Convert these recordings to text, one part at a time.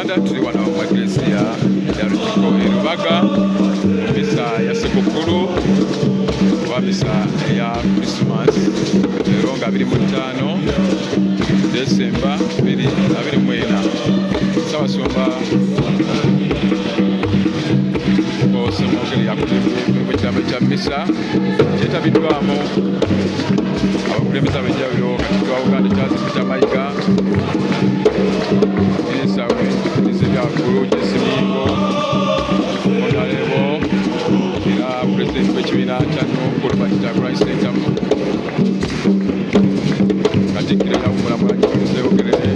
Uganda tuli wano mu Eklesiya ya Lutikko e Lubaga misa ya Ssekukkulu oba misa eya Krismas leero nga 25 Desemba 2024 Ssaabasumba Osemogere yakulembe ekitabo kya misa kyetabiddwamu abakulembeze ab'enjawulo Katikkiro wa Buganda Charles Peter Mayiga minisita w'ebyobufuzi byawaggulu Jesse Mingo Onalebo era pulezidenti w'ekibiina kya NUP Robert Kyagulanyi Ssentamu Katikkiro yamulamula Ogerere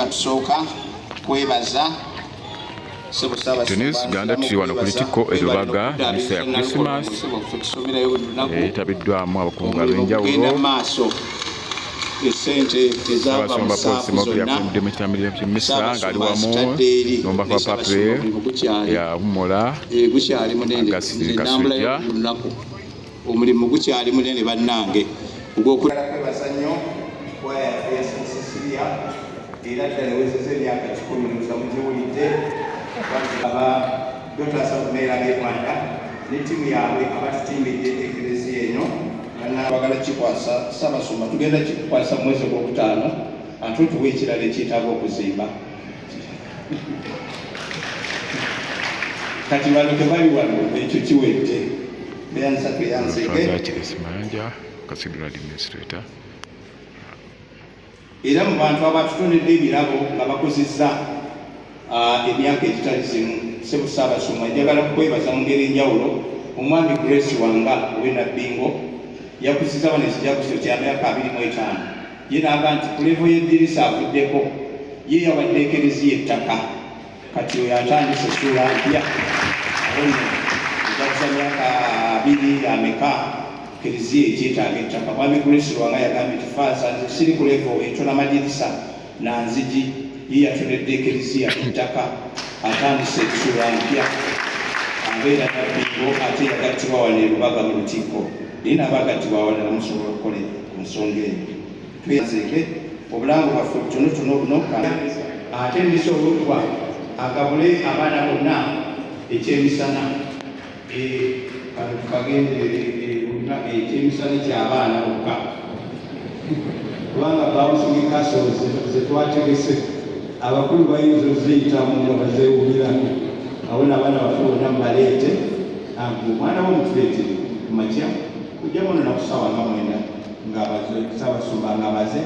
tusooka kwebaza Tunis Uganda tuli wano ku Lutikko e Lubaga misa ya Christmas etabiddwamu abakungu ab'enjawulo abasumba polisi mokuli yafudde mu kitambiro ky'emmisa ng'ali wamu n'omubaka wa Papre yawummula Augustine Kasujja. Omulimu gukyali munene bannange ogw'okulala kwebaza nnyo kwaya yasinzisiria era ddala ewezezza emyaka 10 giwulidde aba Daughters of Mary ab'e Rwanda ne ttiimu yaabwe abatutimbidde ekereziya eno bagala kikwasa Ssaabasumba tugenda kikukwasa mu mwezi ogwokutaano ate tuwa ekirala ekyetaaga okuzimba kati bano tebali wano ekyo kiwedde era mu bantu abatutonedde ebirabo nga bakozesa emyaka egitali zimu Ssebo Ssaabasumba njagala kukwebaza mu ngeri enjawulo omwami Grace Wanga ow'eNabbingo yakuziza bano ekijaguzo kya myaka 25 ye n'aga nti ku levo y'eddirisa avuddeko ye yawadde ekereziya ettaka kati oyo atandise essuula mpya ejaguza myaka 2 ameka kereziya ekyetaaga ettaka mwami Grace Wanga yagambye nti faasa nze siri ku levo entona madirisa na nzigi ye yatonedde ekereziya ettaka atandise essuula mpya abeera Nabbingo ate yagattibwa wano e Lubaga mu Lutikko naye n'abagattibwa awalala musobola okukola ku nsonga eyo twezeeke obulamu bwaffe butonotono buno ate ndisobolwa agabule abaana bonna ekyemisana tukagenderere ekyemisana ekyabaana bokka kubanga bawusingi kasolo zetwategese abakulu bayinza oziyitamu nga bazeewulira awo n'abaana baffe bonna mubaleete omwana womutuleetere kumakya kujja muno nakusaawa nga 9 Ssaabasumba ng'abaze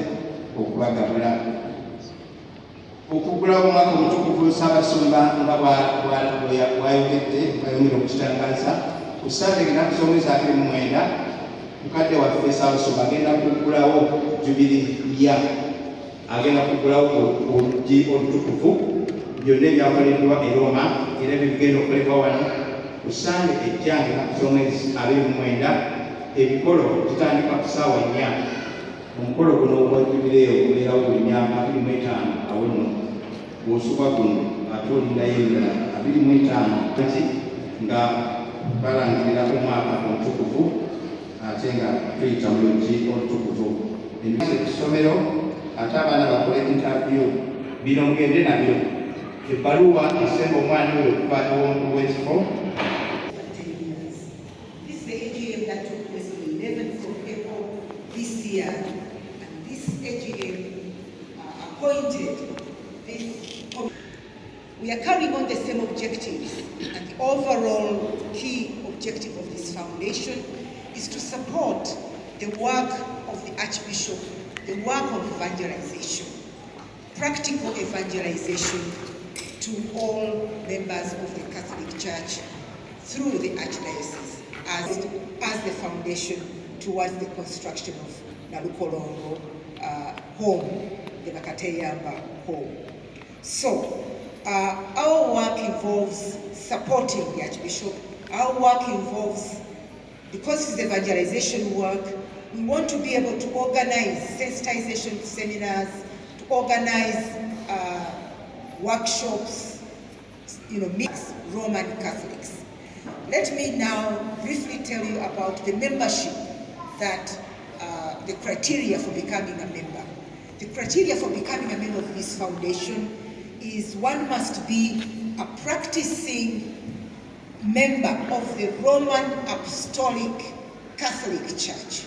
okubagabula okugula omwaka omutukuvu Ssaabasumba nga bwayogedde bayongera okukitangaza ku Sande ennaku z'omwezi 29 mukadde waffe Ssaabasumba agenda kugulawo Jubiliya agenda kugulawo oluggi olutukuvu byonna ebyakoleddwa e Roma era bigenda okolebwa wano ku Sande ejjange ennaku z'omwezi 29 ebikolo kitandika ku ssaawa 4 omukolo guno ogwa Jubileeyo gubeerawo buli myaka 25 awo nno bw'osubwa guno ate olindayo endala 25 kati nga balangirira omwaka omutukuvu ate nga tuyita mu luggi olutukuvu ekisomero ate abaana bakole interview bino mugende nabyo ebbaluwa esemba omwana oyo okuva ew'ekifo this year, and this AGM appointed this committee. We are carrying on the same objectives, and the overall key objective of this foundation is to support the work of the Archbishop, the work of evangelization, practical evangelization to all members of the Catholic Church through the Archdiocese as the foundation towards the construction of Nalukolongo home, the Nakateyamba home. So, our work involves supporting the Archbishop. Our work involves, because it's evangelization work, we want to be able to organize sensitization seminars, to organize workshops, meet Roman Catholics. Let me now briefly tell you about the membership that the criteria for becoming a member. The criteria for becoming a member of this foundation is one must be a practicing member of the Roman Apostolic Catholic Church.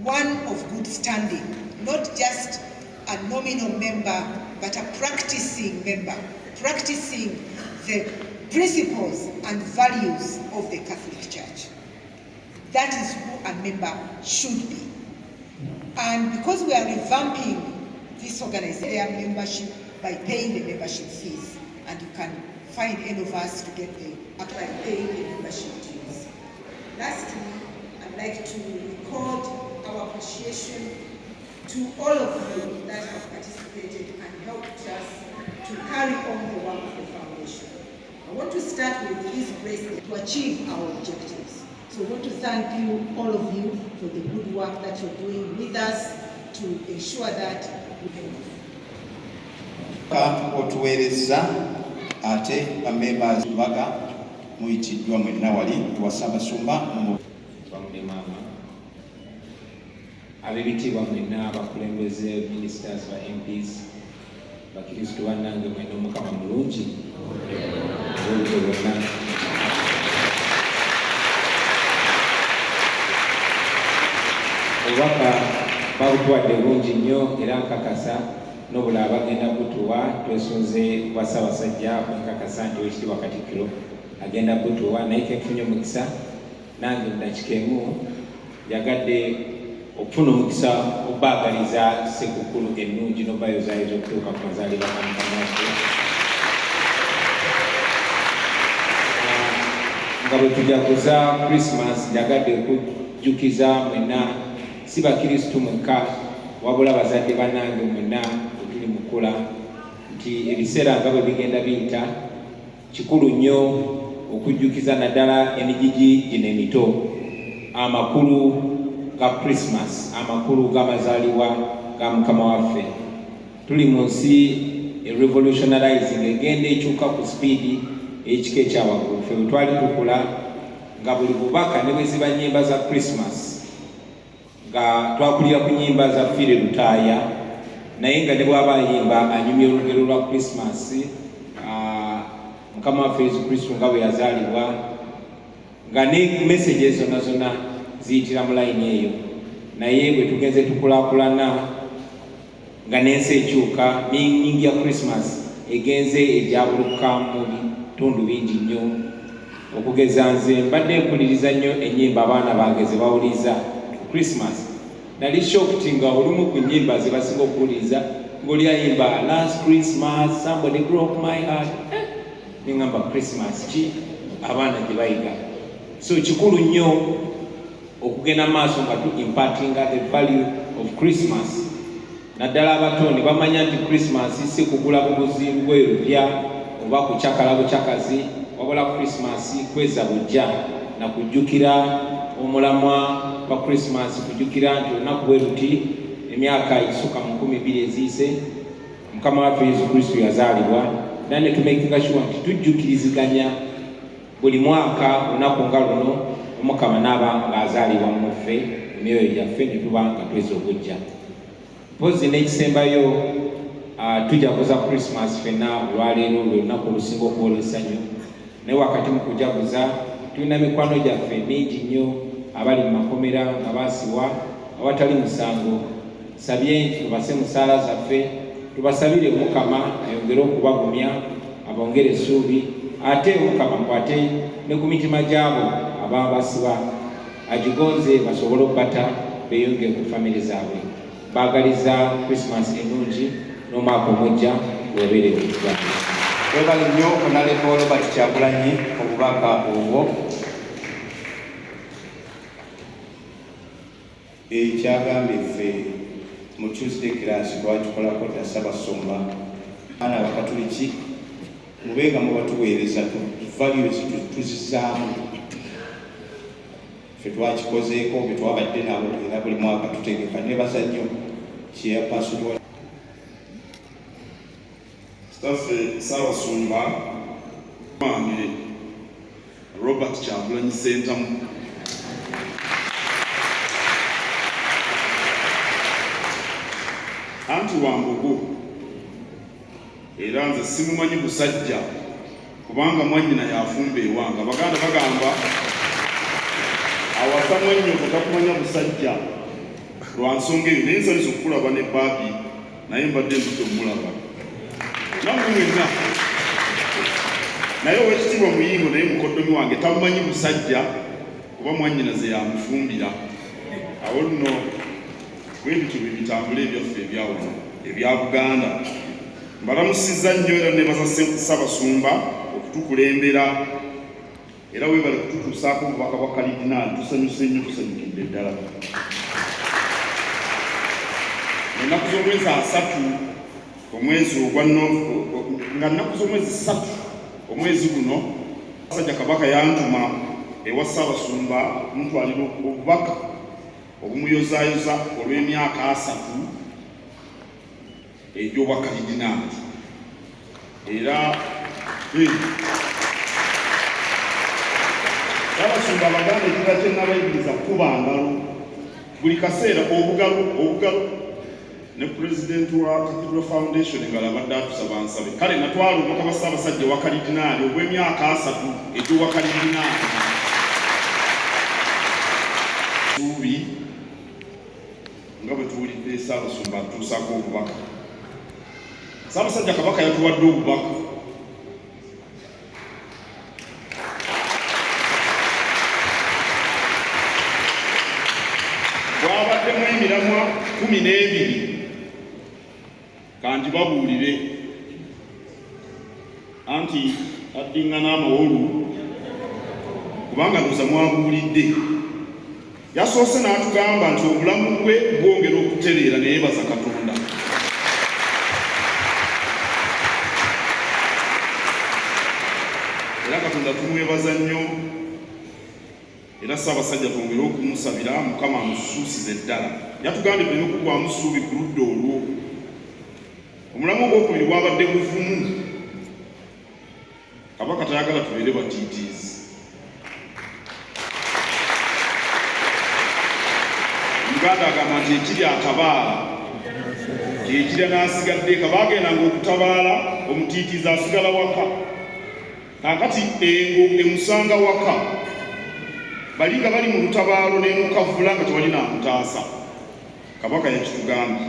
One of good standing, not just a nominal member, but a practicing member, practicing the principles and values of the Catholic Church. That is who a member should be. And because we are revamping this organization membership by paying the membership fees, and you can find any of us to get by paying the membership dues. Lastly, I'd like to record our appreciation to all of you that have participated and carry on the work of the foundation. I want to start with this bracelet to achieve our objectives. So I want to thank you, all of you, for the good work that you're doing with us to ensure that we can. Otuweereza ate bamembers baga muyitiddwa mwenna wali wa Ssaabasumba bamwe maama ab'ebitiibwa mwenna abakulembeze ministers ba MPs bakristo bannange mwenna Omukama mulungi obudde bwonna. Obubaka babutuwadde bungi nnyo era nkakasa n'obulala bagenda butuwa. Twesunze kwa Ssaabasajja kwenkakasa nti Oweekitiibwa Katikkiro agenda butuwa, naye kenfunye omukisa nange mudakikemu yagadde okufuna omukisa okubaagaliza Ssekukkulu ennungi n'obbayo zaayo z'okutuuka ku mazaalibwa ga Mukama waffe. Nga bwe tujaguza Christmas njagadde okujjukiza mwenna si bakristu mwekka wabula bazadde bannange mwenna bwe tuli mukula nti ebiseera nga bwe bigenda biyita kikulu nnyo okujjukiza naddala emigigi gino emito amakulu ga Christmas, amakulu g'amazaalibwa ga Mukama waffe. Tuli mu nsi revolutionizing egenda ekyuka ku speedi ekika ekyawaggulu. Ffe bwe twali tukula nga buli bubaka ne bwe ziba nnyimba za Christmas nga twakulira ku nnyimba za Fire Lutaaya, naye nga ne bw'aba ayimba anyumya olugero lwa Christmas, Mukama waffe Yesu Kristo nga bwe yazaalibwa, nga ne message zonna zonna ziyitira mu layini eyo. Naye bwe tugenze tukulaakulana nga n'ensi ekyuka n'ennyingi ya Christmas egenze egyabuluka mu bitundu bingi nnyo. Okugeza nze mbadde mpuliriza nnyo ennyimba abaana bange ze bawuliza ku Christmas. Nali shocked nga olumu ku nnyimba ze basinga okuwuliriza ng'oli ayimba last Christmas somebody broke my heart. Nengamba Christmas ki abaana gye bayiga. So kikulu nnyo okugenda maaso nga tu impartinga the value of Christmas. Naddala abato ne bamanya nti Christmas si kugula buguzi lugoye lupya oba kucakala bucakazi, wabula Christmas kweza bujja na kujjukira omulamwa wa Christmas, kujjukira nti olunaku bwe luti emyaka ekisuka mu 12 eziise Mukama waffe Yesu Kristo yazaalibwa. Nane tumekinga sure nti tujjukiriziganya buli mwaka olunaku nga luno Omukama naaba ng'azaalibwa mu ffe emyoyo gyaffe ne tuba nga tweza obujja. Mpozi n'ekisembayo tujaguza Christmas ffenna olwaleero lwe lunaku olusinga okuba olw'essanyu, naye wakati mu kujaguza tulina mikwano gyaffe mingi nnyo abali mu makomera nga baasibwa awatali musango. Sabye nti tubase mu ssaala zaffe, tubasabire Omukama ayongere okubagumya, abongere essuubi, ate Omukama nkwate ne ku mitima gyabo ababa basiba agigonze basobole okubata beeyongere ku famire zaabwe. Baagaliza Christmas ennungi n'omwaka omujja weebeere butwa. Webale nnyo Honorable Robert Kyagulanyi obubaka obwo. Ekyagambye ffe mu Tuesday class twakikola dda Ssaabasumba abaana Abakatuliki mubenga mubatuweereza values tuzizaamu. Ffe twakikozeeko bwe twabadde nabo era buli mwaka tutegeka nebaza nnyo chairperson wa Staffe Ssaabasumba wange Robert Kyagulanyi Ssentamu anti Wambogo era nze simumanyi busajja kubanga mwannyina yafumba ewange. Abaganda bagamba awasa mwannyoko takumanya busajja lwa nsonga eyo, naye nsanyusa okukulaba ne baabi naye mbadde ndutte omulaba nammwe mwenna. Naye Oweekitiibwa Muyingo naye mukoddomi wange tamumanyi musajja kuba mwannyina ze yamufumbira. Awo nno bwe bityo bwe bitambula ebyaffe ebyawano ebya Buganda. Mbalamusizza nnyo era nebaza Ssaabasumba okutukulembera era weebale kututuusaako obubaka bwa kalidinaali. Tusanyuse nnyo, tusanyukidde ddala. Ennaku z'omwezi 3 omwezi ogwa nga nnaku z'omwezi 3 omwezi guno Ssaabasajja Kabaka yantuma ewa Ssaabasumba mutwalira obubaka obumuyozaayoza olw'emyaka 3 egy'obwakaridinaali era Ssaabasumba abaganda ekirala kye nabayigiriza kuba ngalo buli kaseera obugalo ne President wa Cathedral Foundation ngala abadde atusaba nsabe kale natwala omubaka wa Ssaabasajja wa karidinaali ogw'emyaka 3 egy'obwakaridinaali suubi nga bwe tuwulidde Ssaabasumba atuusako obubaka. Ssaabasajja Kabaka yatuwadde obubaka bwabaddemu emiramwa 12 kanti babuulire anti addingana amawolu kubanga ndoza mwabuulidde. Yasoose n'atugamba nti obulamu bwe bwongera okutereera naye baza Katonda. Era Katonda tumwebaza nnyo era Ssaabasajja twongere okumusabira Mukama amusuusize ddala. Yatugambye tuleme kugwamu ssuubi ku ludda olwo. Omulamu ogwokubiri gwabadde buvumu. Kabaka tayagala tubeere batiitiizi. Uganda agamba nti ekiri atabaala kyekirya n'asigadde kabaagendanga okutabaala omutiitiizi asigala waka. Kaakati engo emusanga waka bali nga bali mu lutabaalo n'emukavula nga tewali n'amutaasa. Kabaka yakitugambye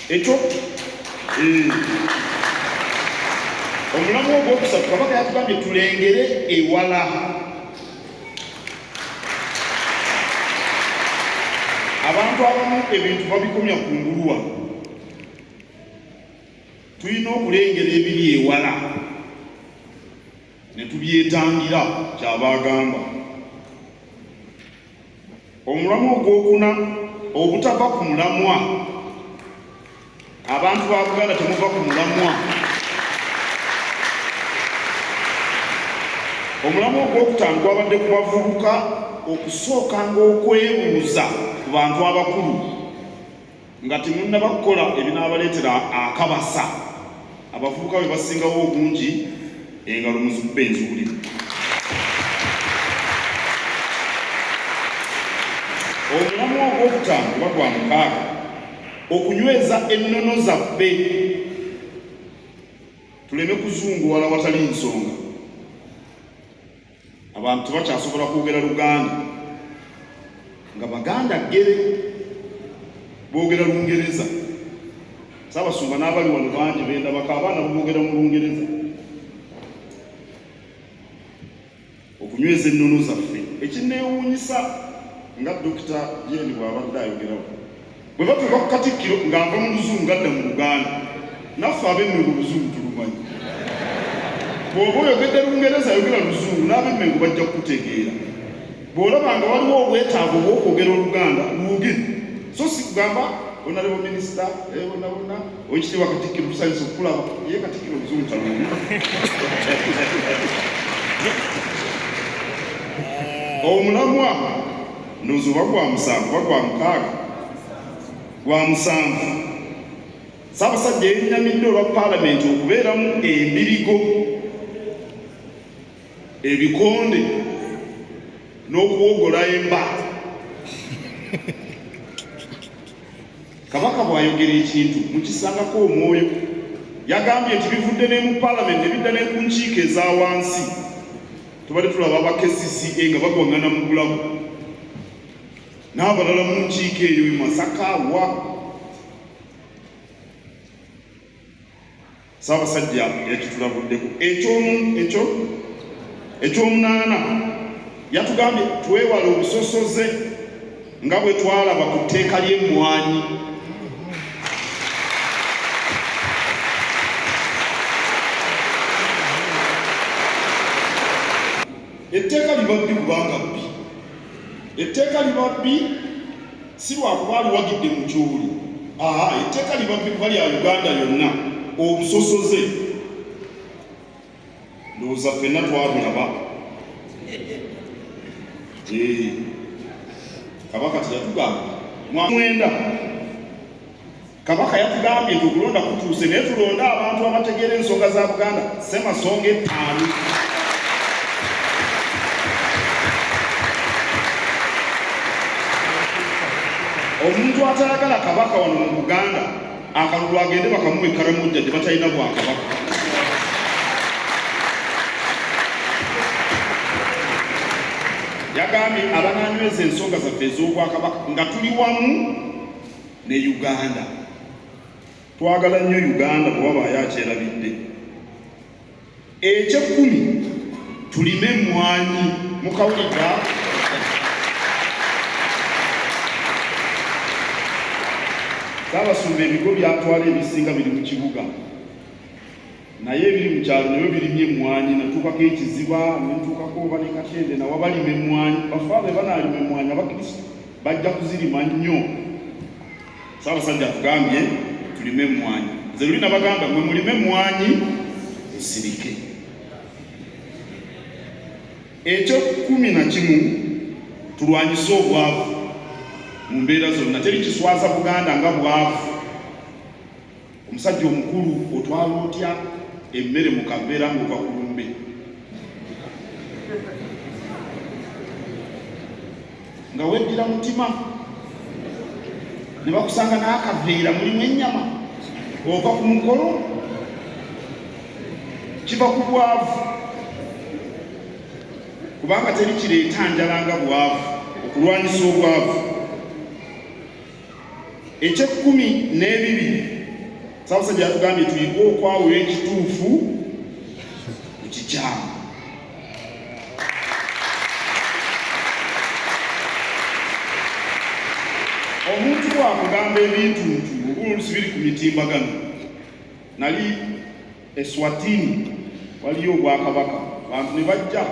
ekyo omulamu ogwokusatu Kabaka yatugambye tulengere ewala. Abantu abamu ebintu babikomya kunguluwa. Tulina okulengera ebiri ewala ne tubyetangira kyabagamba. Omulamu ogwokuna obutava ku mulamwa. Abantu ba Buganda temuva ku mulamwa. Omulamu ogwokutaano gwabadde ku bavubuka okusookanga okwebuuza ku bantu abakulu nga temunnaba kukola ebinaabaleetera akabasa. Abavubuka bwe basingawo obungi engalo muzikube enzuulire. Omulamu ogwokutaano oba gwa mukaaga okunyweza ennono zaffe tuleme kuzunguwala watali nsonga. Abantu tebakyasobola kwogera Luganda nga Baganda ggere boogera Lungereza. Ssaabasumba n'abali wano bangi bendabako abaana boogera mu Lungereza. Okunyweza ennono zaffe ekineewuunyisa nga Dr. Jane bw'abadde ayogerawo bwe batuuka ku Katikkiro ng'ava mu Luzungu adda mu Luganda naffe ab'Emmengo Luzungu tulumanyi. Bw'oba oyogedde Lungereza ayogera Luzungu n'ab'Emmengo bajja kukutegeera. Bw'olaba nga waliwo obwetaavu bw'okwogera Oluganda luuge. So si kugamba Honorable Minister bonna Oweekitiibwa Katikkiro tusanyusa okukulaba ye Katikkiro Luzungu talungi. Omulamwa ndowooza oba gwa musanvu oba gwa mukaaga gwa musanvu. Ssaabasajja yennyamidde olwa Paalamenti okubeeramu embirigo ebikonde n'okuwogola emba. Kabaka bw'ayogera ekintu mukisangako omwoyo. Yagambye nti bivudde ne mu Paalamenti ebidda ne ku nkiiko eza wansi. Tubadde tulaba aba KCCA nga bagwangana mu bulabu n'abalala mu nkiiko eyo e Masaka wa. Ssaabasajja yakitulabuddeko. Ekyomunaana yatugambye twewale obusosoze nga bwe twalaba ku tteeka ly'emmwanyi. Etteeka liba bbi kubanga bbi. Etteeka liba bbi si lwakuba liwagidde mu kyoli. Etteeka liba bbi kuba lya Uganda yonna. Obusosoze ndowooza ffenna twabulaba. Kabaka teyatugamba mwenda. Kabaka yatugambye nti okulonda kutuuse naye tulonde abantu abategeera ensonga za Buganda Ssemasonga 5. Omuntu atayagala kabaka wano mu Buganda akalulu agende bakamuwa Karamojja gye batalina bwakabaka. Yagambye abananyweza ensonga zaffe ez'obwakabaka nga tuli wamu ne Uganda. Twagala nnyo Uganda bwe wabaayo akyerabidde. Eky'ekkumi tulime emmwanyi mu kawuliga. Ssaabasumba ebigo byatwala ebisinga biri mu kibuga. Naye ebiri mu kyalo nabyo birimye emmwanyi, natuukako ekiziba nentuukako oba ne Katende nawo balima emmwanyi. Bafaabe banaalima emmwanyi abakristo bajja kuzirima nnyo. Ssaabasajja atugambye tulime emmwanyi. Nze luli nabagamba mwe mulime emmwanyi musirike. Ekyo-11 tulwanyise obwavu mu mbeera zonna. Teri kiswaza Buganda nga bwavu. Omusajja omukulu otwala otya emmere mu kaveera ng'ova ku lumbe? Nga weddira mutima ne bakusanga n'akaveera mulimu ennyama ova ku mukolo. Kiva ku bwavu, kubanga teri kireeta njala nga bwavu. Okulwanyisa obwavu. Ekye-12 Ssaabasajja yatugambye tuyige okwawula ekituufu ku kikyamu. Omuntu bwakugamba ebintu oba oluusi biri ku mitimbagano. Nali Eswatini waliyo obwakabaka, abantu ne bajja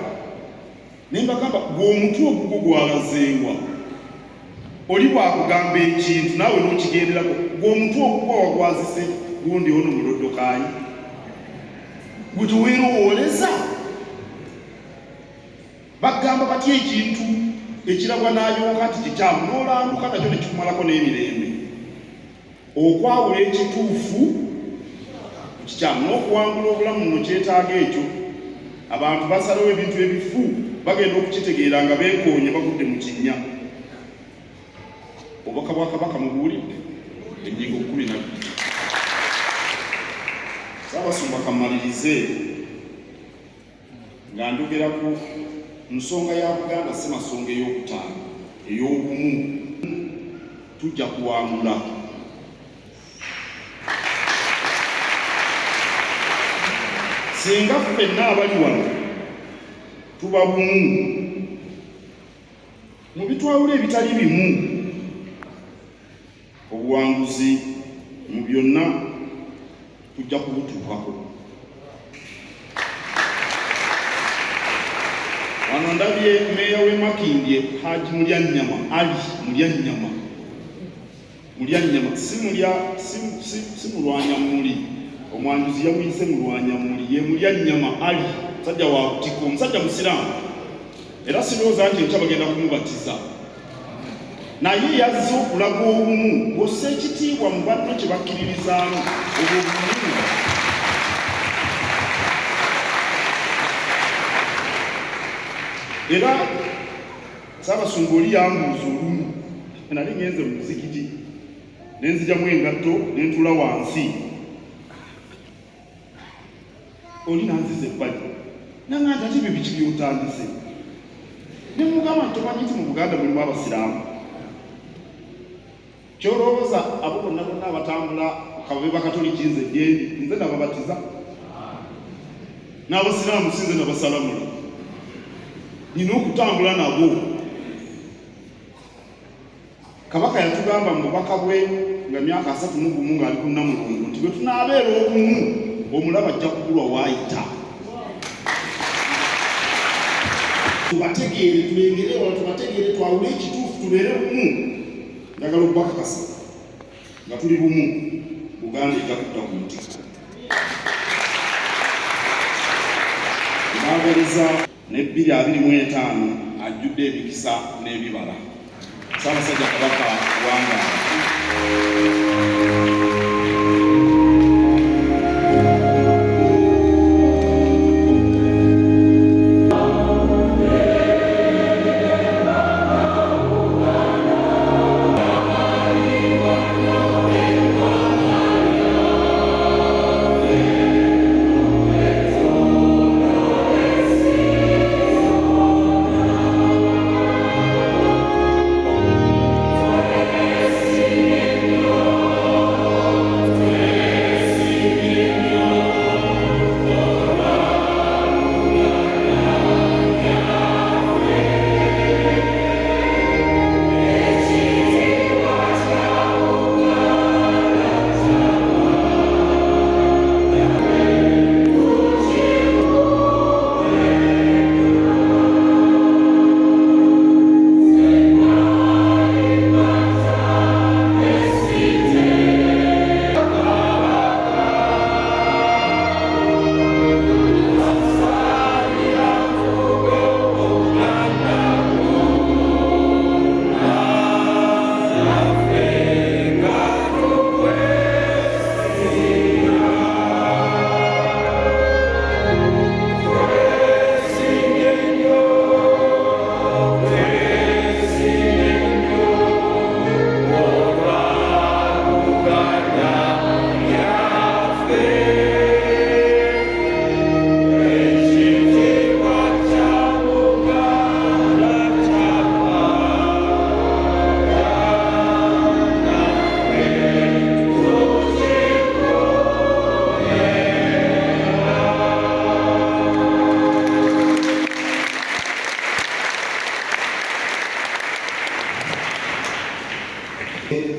ne mbagamba gw'omutwe ogugwo gwalazeewa. Oli bwakugamba ekintu naawe n'okigenderako, gw'omutwe ogugwo wagwazise gundi ono muloddokaanyi gwe teweerowooleza. Bagamba batya ekintu ekiragwa n'ayonka nti kikyamu n'olanduka nakyo ne kikumalako n'emirembe. Okwawula ekituufu ku kikyamu n'okuwangula obulamu nno kyetaaga ekyo. Abantu basalawo ebintu ebifu bagenda okukitegeera nga beekoonye bagudde mu kinnya. Obubaka bwa Kabaka mubuwulidde? Ennyingo 12. Ssaabasumba kamalirize nga njogera ku nsonga ya Buganda Ssemasonga ey'okutaano ey'obumu. Tujja kuwangula. Singa ffenna abali wano tuba bumu mu bitwawula ebitali bimu, obuwanguzi mu byonna tujja kubutuukako. Wano ndabye mmeeya w'e Makindye Haji Mulyannyama Ali Mulyannyama si mulwanyamuli. Omwanjuzi yamuyise mulwanyamuli, ye Mulyannyama Ali, musajja wa Butiko, omusajja musiraamu. Era sirowooza nti enkya bagenda kumubatiza. Naye yazze okulaga obumu bw'ossa ekitiibwa mu banno kye bakkiririzaamu obwobumu. Era Ssaabasumba oli yambuuza olumu, nali ngenze mu muzikiti ne nzijamu engatto ne ntula wansi. Oli nanziza ebbali naŋŋamba ati bye biki by'otandise? Ne mugamba nti tomanyi nti mu Buganda mulimu abasiraamu? Kyolowooza abo bonna abatambula kababe bakatoliki nze nababatiza? N'abasiraamu si nze nabasalamula. Nina okutambula nabo. Kabaka yatugamba mu bubaka bwe nga myaka 31 ng'ali ku Namulungu nti bwe tunaabeera obumu omulaba ajja kugulwa waayita. Tubategeere, tulengere wala tubategeere, twawule ekituufu tubeere bumu. Njagala okubakakasa nga tuli bumu, Buganda ejja kudda ku muti. baagaliza ne 2025 ajjudde ebikisa n'ebibala. Ssaabasajja Kabaka wangaala.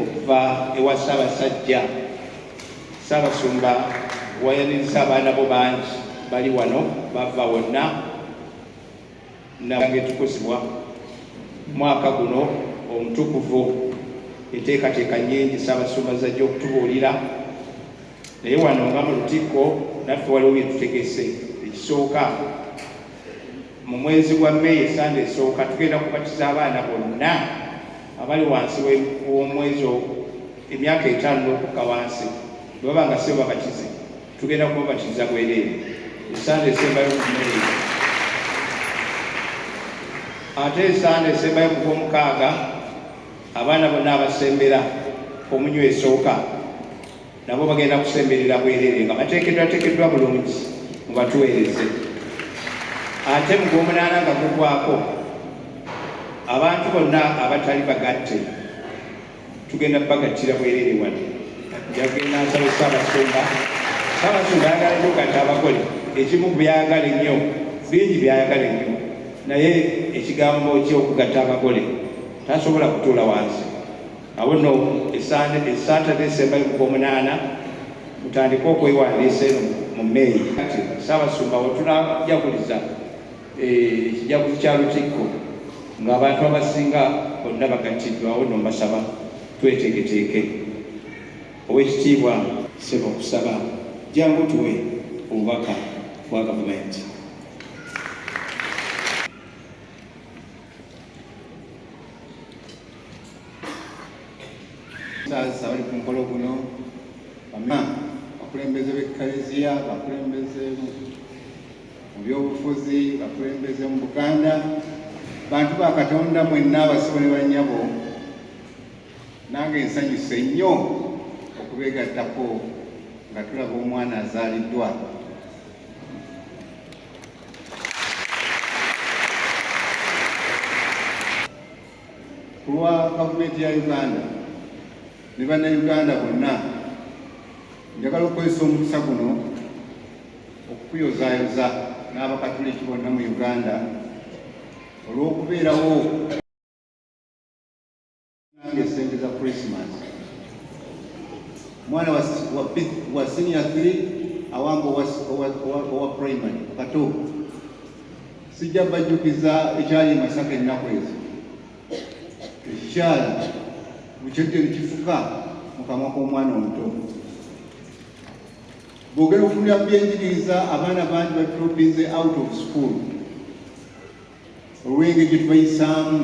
Okuva ewa Ssaabasajja Ssaabasumba wayaniriza abaana bo bangi bali wano bava wonna nange tukuzibwa mwaka guno omutukuvu enteekateeka nnyingi Ssaabasumba zajja okutubuulira naye wano nga mu lutikko naffe waliwo bye tutegese. Ekisooka mu mwezi gwa Mei esande esooka tugenda kubatiza abaana bonna abali wansi w'omwezi emyaka 5 n'okukka wansi bwe baba nga si babatize tugenda kubabatiza bwereere esande esembayo mu Mei. Ate esande esembayo ku Gwomukaaga abaana bonna abasembera omunywa esooka nabo bagenda kusemberera bwereere nga bateekeddwateekeddwa bulungi mubatuweereze. Ate mu Gw'omunaana nga gugwako abantu bonna abatali bagatte tugenda bagattira bwereere wano. Njagenda nsaba Ssaabasumba. Ssaabasumba ayagala nnyo gatta abagole, ekimu byayagala ennyo, bingi byayagala ennyo, naye ekigambo ky'okugatta abagole tasobola kutuula wansi. Awo nno Saturday esembayo ku Gw'omunaana mutandike okwewandiisa eno mu Mei. Ssaabasumba wetunajaguliza ekijaguzi kya lutikko ng'abantu abasinga bonna bagattiddwa, awo nno mbasaba tweteeketeeke. Oweekitiibwa Ssebo kusaba jangu tuwe obubaka bwa gavumenti. Sasa bali ku mukolo guno bakulembeze b'Eklezia, bakulembeze mu byobufuzi, bakulembeze mu Buganda, bantu ba Katonda mwenna abasibo ne bannyabo, nange nsanyuse nnyo okubeegattako nga tulaba omwana azaaliddwa. Ku lwa gavumenti ya Uganda ne bannayuganda bonna njagala okukozesa omukisa guno okukuyozaayoza n'Abakatuliki bonna mu Uganda olw'okubeerawo nange essente za Christmas. Mwana wa senior 3 awamba owa primary kato sijja bajjukiza ekyali Masaka ennaku ezo. Ekikyala bukyedde nekifuka mu kamwa k'omwana omuto. bwogera okufunira byenjigiriza abaana bangi badropinze out of school olw'engeri gye tubayisaamu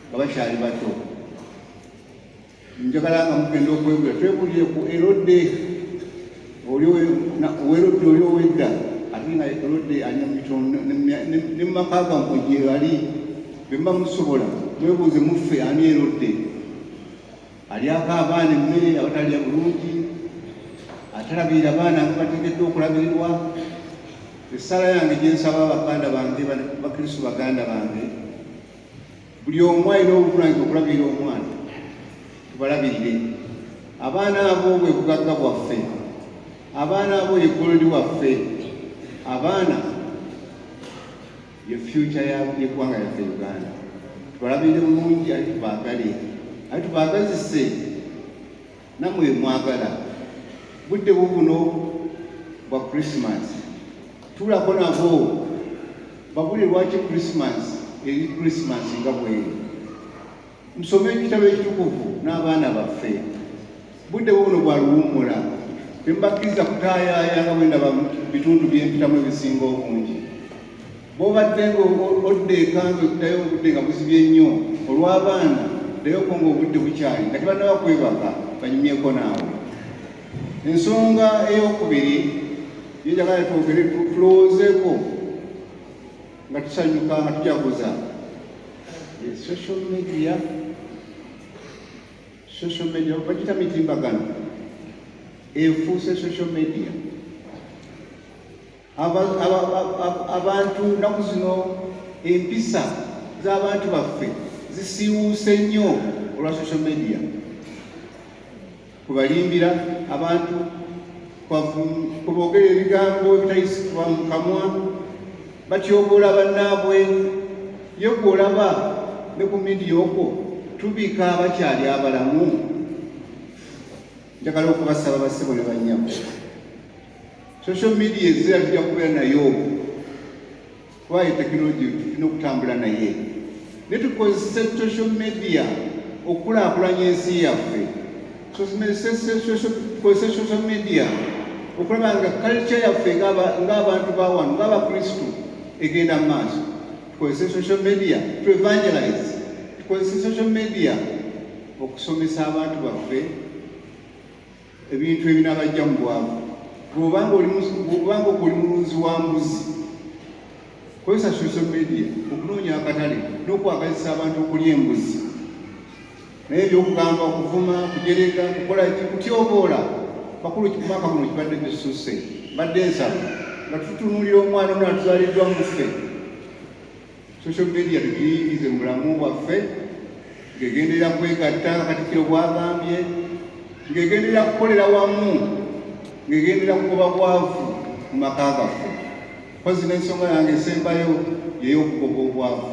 nga bakyali bato. Njagala nga mugenda okwebulira twebulire ku Erode Erode oli owedda ate nga Erode alina mu bitono ne mu maka gammwe gye ali bemba musobola mwebuuze muffe ani Erode alyako abaana emmere abatalya bulungi atalabirira abaana nga bateekeddwa okulabirirwa. Essala yange gye nsaba baganda bange bakristu baganda bange buli omu alina obuvunaanyizibwa okulabirira omwana tubalabirire. Abaana abo bwe bugagga bwaffe, abaana abo ye golodi waffe, abaana ye future y'eggwanga yaffe Uganda. Tubalabirire bulungi ali tubaagale ali tubaagazise namwe mwagala. Budde bubuno bwa Christmas tulako nabo babuli lwaki Christmas eri Christmas nga bweri. Musome ekitabo ekitukuvu n'abaana baffe. Budde buno bwa luwummula tembakkiriza kutaayaaya nga bwenda bitundu byempitamu ebisinga obungi. Bw'obadde ng'odda eka ng'oddayo obudde nga buzibye nnyo olw'abaana ddayoko ng'obudde bukyali nga tebannaba kwebaka banyumyeko naawe. Ensonga ey'okubiri yenjagala twogere tulowoozeeko nga tusanyuka nga tujaguza social media bagita mitimbagano efuuse social media. Abantu nnaku zino empisa z'abantu baffe zisiiwuuse nnyo olwa social media. Kubalimbira abantu kuboogera ebigambo ebitayisibwa mu kamwa batyoboola bannaabwe. Ye gw'olaba ne ku midiya okwo tubika abakyali abalamu. Njagala okubasaba bassebo ne bannyabo social media ezira tujja kubeera nayo kwaye tekinologi tulina okutambula naye ne tukozese social media okukulaakulanya ensi yaffe. Tukozese social media okulaba nga culture yaffe ng'abantu bawano ng'abakristu egenda mu maaso. Tukozese social media to evangelize. Tukozese social media okusomesa abantu baffe ebintu ebinaabajja mu bwavu. Bw'obanga oli mulunzi wa mbuzi kozesa social media okunoonya akatale n'okwagazisa abantu okulya embuzi. Naye ebyokugamba okuvuma kujereka kukola kutyoboola bakulu kumaka kuno kibadde kisusse badde ensaba nga tutunuulira omwana ono atuzaaliddwa muffe. Social media tugiyingize mu bulamu bwaffe ng'egenderera kwegatta nga Katikkiro bw'agambye, ng'egenderera kukolera wamu, ng'egenderera kugoba bwavu mu maka gaffe. Mpozi n'ensonga yange esembayo y'ey'okugoba obwavu.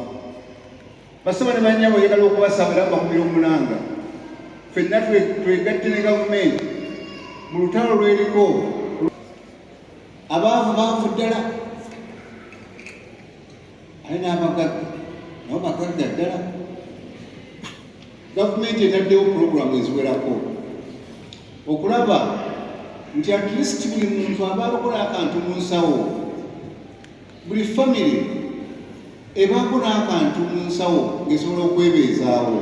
Basaba ne bannyabo njagala okubasaba era mbakubira omulanga ffenna twegatte ne gavumenti mu lutalo lweriko. Abaavu ddala ali n'abagagga nabo bagagga ddala. Gavumenti etaddewo puroguramu eziwerako okulaba nti at least buli muntu aba alokola akantu mu nsawo, buli famire ebaako n'akantu mu nsawo ng'esobola okwebeezaawo.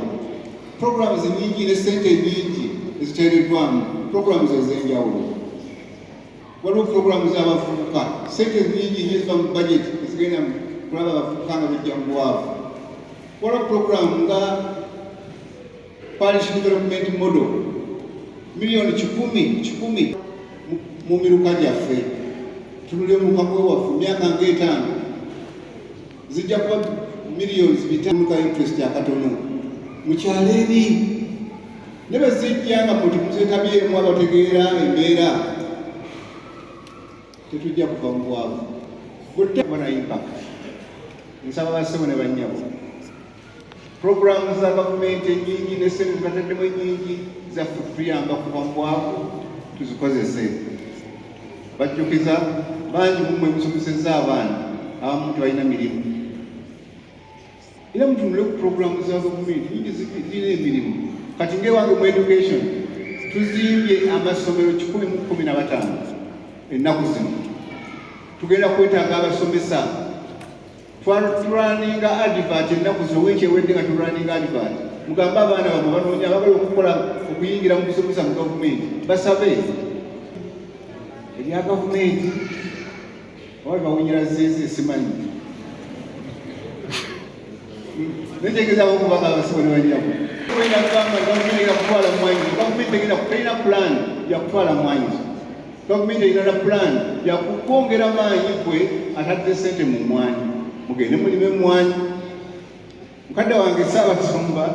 Puroguramu zinyingi ne ssente nnyingi eziteereddwamu, puroguramu ez'enjawulo. Waliwo puroguramu z'abavubuka, ssente nnyingi nnyo eziva mu bajeti ezigenda kulaba abavubuka nga bajja mu bwavu. Waliwo puroguramu nga Parish Development Model, miliyoni 10 mu miruka gyaffe. Tunule mu kakwe waffe myaka ng'etaano zijja kuba miliyoni 5 ka interest akatono mukyalo eri. Ne bwe zijja nga muti muzeetabyemu abategeera embeera tetujja kuva mu bwavu budde kubona impact. Nsaba bassebo ne bannyabo puroguramu za gavumenti ennyingi ne ssente zibataddemu ennyingi zaffe kutuyamba kuva mu bwavu tuzikozese. Bajjukiza bangi mumwe musomesezza abaana abamu tebalina mirimu. Era mutunule ku puroguramu za gavumenti nyingi zirina emirimu. Kati ng'ewange mu education tuzimbye amasomero 115 ennaku zino tugenda kwetaaga abasomesa tulaninga advert ennaku zino wiiki ewedde nga tulaninga advert mugambe abaana bamwe banoonya abagala okukola okuyingira mu kusomesa mu gavumenti basabe erya gavumenti oba bawunyira zeeze simanyi netegezaako okubanga abasibo ne banyirako enda kugamba gavumenti egenda kutwala mwanyi gavumenti egenda talina plan yakutwala mwanyi gavumenti erina plan yakukwongera maanyi gwe atadde sente mu mwanyi mugende mulime mwanyi mukadde wange Ssaabasumba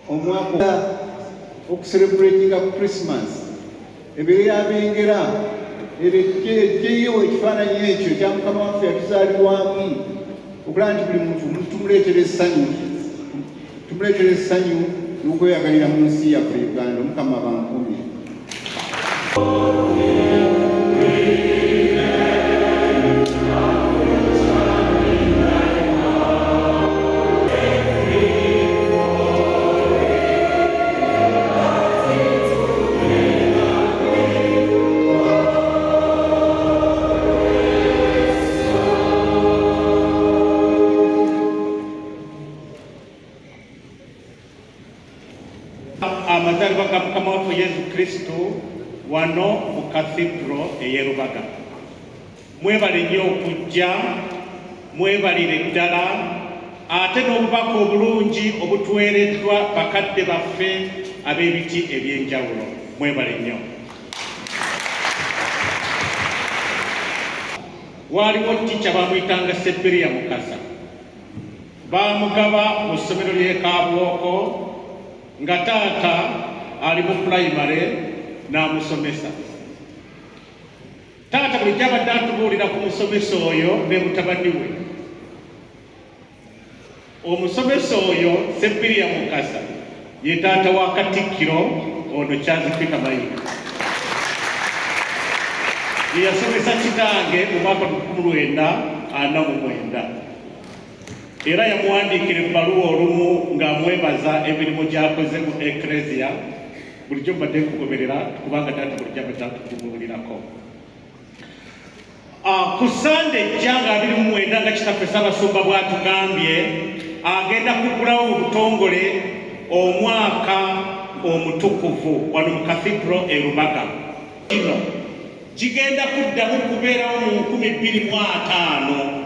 omwaka okucelebratinga Christmas ebiro yabengera ejjeyo ekifaananyi ekyo kya Mukama waffe yatuzaalirwamu okulaba nti buli muntu tumuleetera essanyu n'okweyagalira mu nsi yaffe Uganda. Omukama bankumye. Amazaalibwa ga Mukama waffe Yesu Kristo wano mu Cathedral ey'e Rubaga. Mwebale nnyo okujja, mwebalire ddala ate n'obubaka obulungi obutuweereddwa bakadde baffe ab'ebiti eby'enjawulo. Mwebale nnyo. Waaliwo ttica bamuyitanga Sebberiya Mukasa. Baamugaba mu ssomero ly'e Kaabwoko nga taata ali mu primary n'amusomesa. Taata buli kyabadde atubuulira ku musomesa oyo ne mutabani we. Omusomesa oyo Sebberiya Mukasa ye taata wa Katikkiro ono Charles Peter Mayiga. Ye yasomesa kitange mu mwaka 1949. Era yamuwandiikira ebbaluwa olumu ng'amwebaza emirimu gy'akoze mu Ecclesia bulijjo mbadde nkugoberera kubanga taata bulijjo abadde atutubuulirako. Ku Sande ejja nga 29 nga Kitaffe Ssaabasumba bw'atugambye agenda kuggulawo mu butongole omwaka omutukuvu wano mu Cathedral e Rubaga. Ino kigenda kuddamu kubeerawo mu 2025.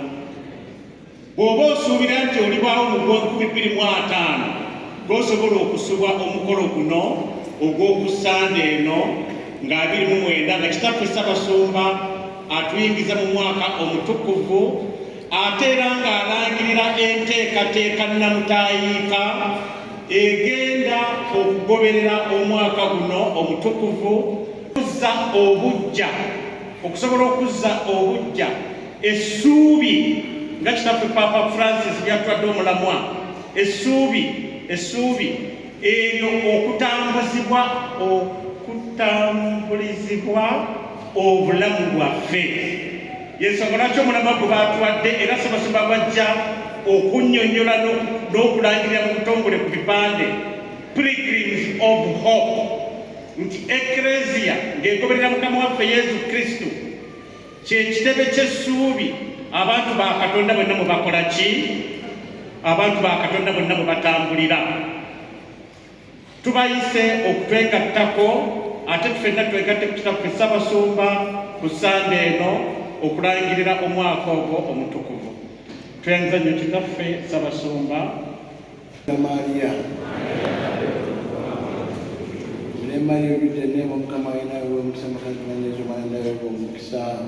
Bw'oba osuubira nti olibaawo mu 2025 gw'osobola okusubwa omukolo guno ogw'oku Sande eno nga 29 nga Kitaffe Ssaabasumba atuyingiza mu mwaka omutukuvu ate era ng'alangirira enteekateeka nnamutaayiika egenda okugoberera omwaka guno omutukuvu okusobola okuzza obujja essuubi nga Kitaffe Papa Francis byatwadde omulamwa essuubi eryo okutambulizibwa obulamu bwaffe. Yensonga lwaki omulamwa gwe baatwadde era Ssaabasumba bajja okunnyonnyola n'okulangirira mu butongole ku bipande Pilgrims of Hope nti Ecclesia ng'egoberera Mukama waffe Yesu Kristo kyekitebe ky'essuubi abantu ba Katonda bonna mwe bakola ki? Abantu ba Katonda bonna mwe batambulira. Tubayise okutwegattako ate ffenna twegatte ku Kitaffe Ssaabasumba ku Sande eno okulangirira omwaka ogwo omutukuvu. Tweyanza nnyo Kitaffe Ssaabasumba. Maria. Maria with the name of Kamaina, whom some husband is one and Kisa.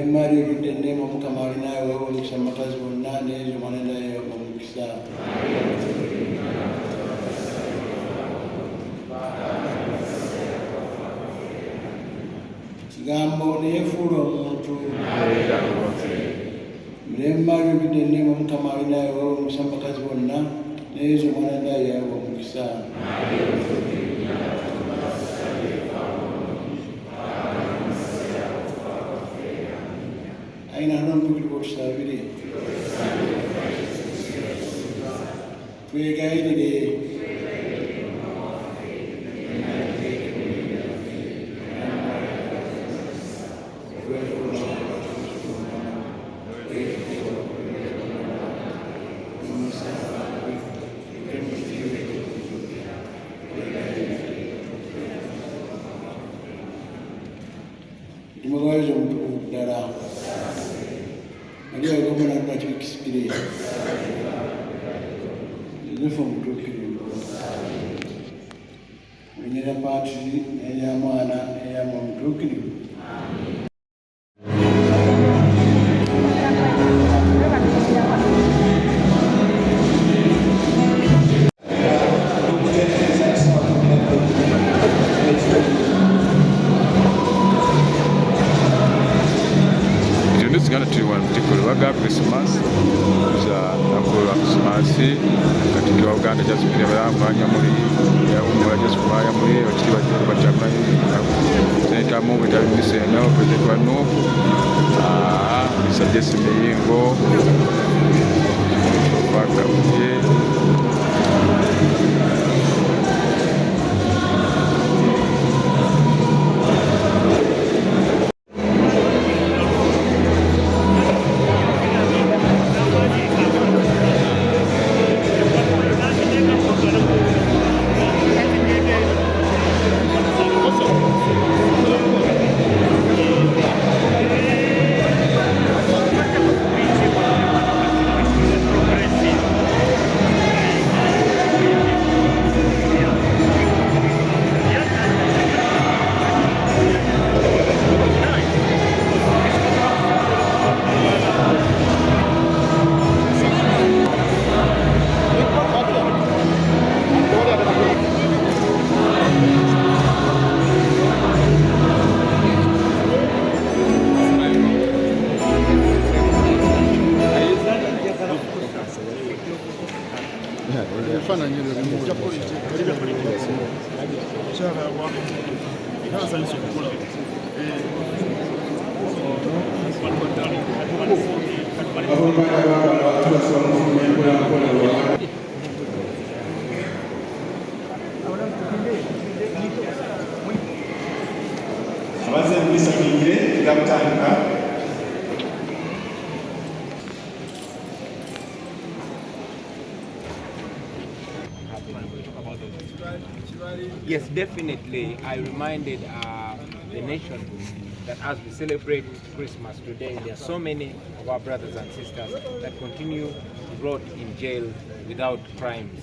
Maria with the name of Kamarina, whom some husband is one and Kisa. Gambo nefulo omuntu Mlemari with the name of Kamarina or Musambakazi Bonna, there is one and I have Mukisa. I don't know tusabire. Twegayirire Tumagaje mtu dara. Ndio kama na tukisikire. Ndio mtu kidogo. Mwenye pati ya mwana ya mtu kidogo. Christmas za nakuru Christmas katika Uganda just pia baranganya muri ya umura just fire muri bakiri bajyana senta mu bitabise no president wa no suggest miyingo bakabuye Yes, definitely. I reminded the nation that as we celebrate Christmas today, there are so many of our brothers and sisters that continue rot in jail without crimes.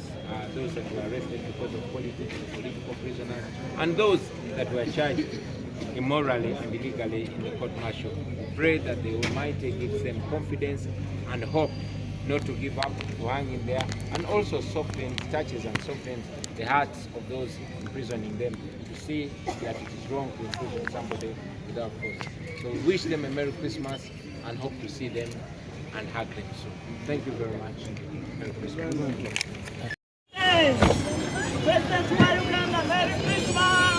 Those that were arrested because of politics, political prisoners, and those that were charged immorally and illegally in the court martial. We pray that the Almighty gives them confidence and hope not to give up, to hang in there, and also touches and softens the hearts of those imprisoning them to see that it is wrong to imprison somebody without cause. So we wish them a Merry Christmas and hope to see them and hug them soon. Thank you very much. Merry Christmas.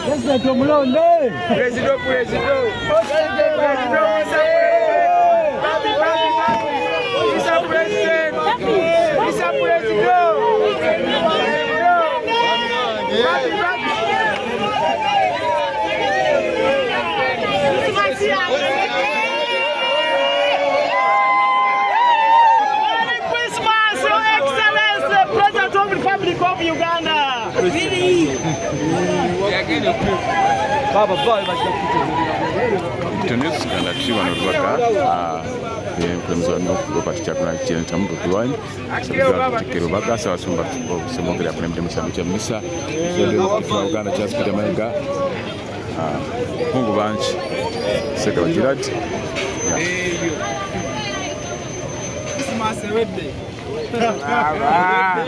President Omulonde! President! Of Uganda. Really? Tunis kana tiwa no rwaka mpenzo no kupata chakula chini tambu tuwani sababu tikero baka sawa sumba semogera kuna mtemo cha misa zole kwa Uganda just pita maiga Mungu banchi seka wajirati Christmas wedde. Ah,